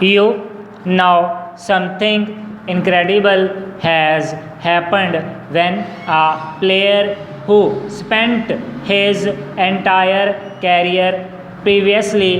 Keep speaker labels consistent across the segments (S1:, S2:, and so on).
S1: You know something incredible has happened when a player who spent his entire career previously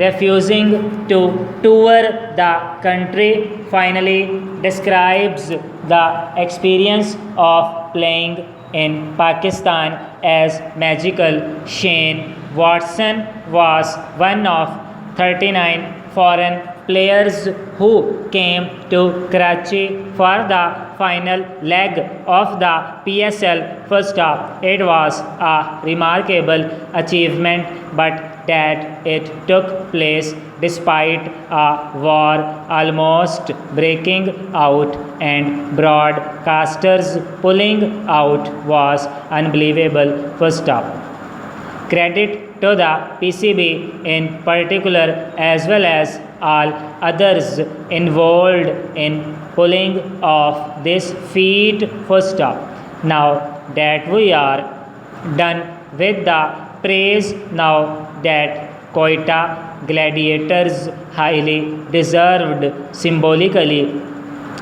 S1: refusing to tour the country finally describes the experience of playing in Pakistan as magical. Shane Watson was one of 39 foreign players who came to Karachi for the final leg of the PSL first half. It was a remarkable achievement, but that it took place despite a war almost breaking out and broadcasters pulling out was unbelievable first half. Credit to the PCB in particular, as well as all others involved in pulling off this feat first up. Now that we are done with the praise, now that Quetta Gladiators highly deserved, symbolically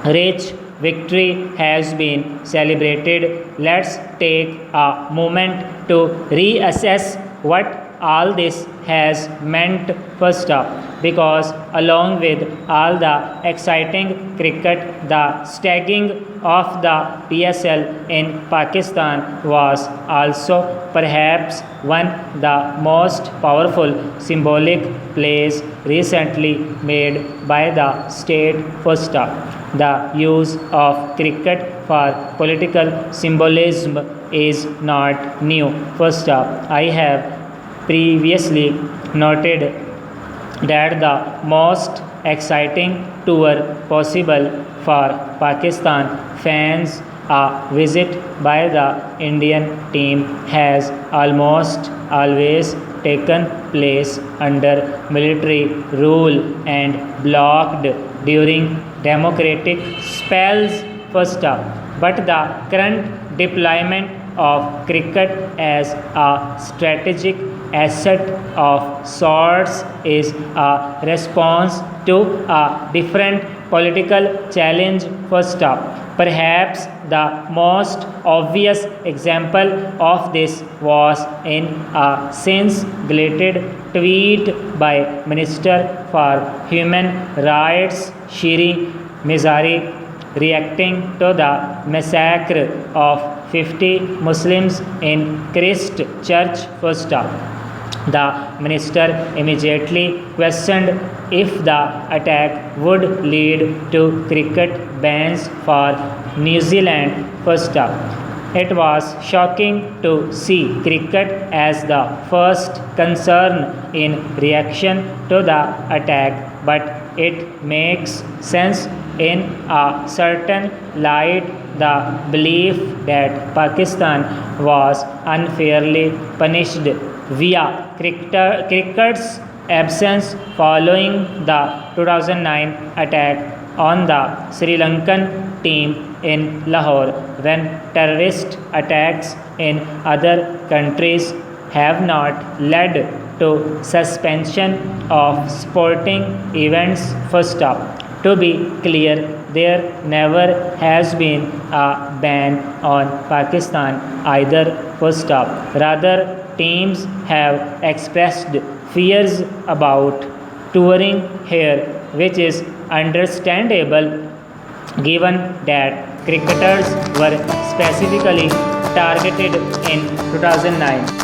S1: rich victory has been celebrated, let's take a moment to reassess what all this has meant first up, because along with all the exciting cricket, the staging of the PSL in Pakistan was also perhaps one the most powerful symbolic plays recently made by the state first up. The use of cricket for political symbolism is not new. First up, I have previously noted that the most exciting tour possible for Pakistan fans, a visit by the Indian team, has almost always taken place under military rule and blocked during democratic spells first up. But the current deployment of cricket as a strategic asset of sorts is a response to a different political challenge first up. Perhaps the most obvious example of this was in a since deleted tweet by Minister for Human Rights Shri Mizari reacting to the massacre of 50 Muslims in Christ Church first up. The minister immediately questioned if the attack would lead to cricket bans for New Zealand first up. It was shocking to see cricket as the first concern in reaction to the attack, but it makes sense in a certain light. The belief that Pakistan was unfairly punished via cricket's absence following the 2009 attack on the Sri Lankan team in Lahore, when terrorist attacks in other countries have not led to suspension of sporting events first up. To be clear, there never has been a ban on Pakistan either first up. Rather, teams have expressed fears about touring here, which is understandable given that cricketers were specifically targeted in 2009.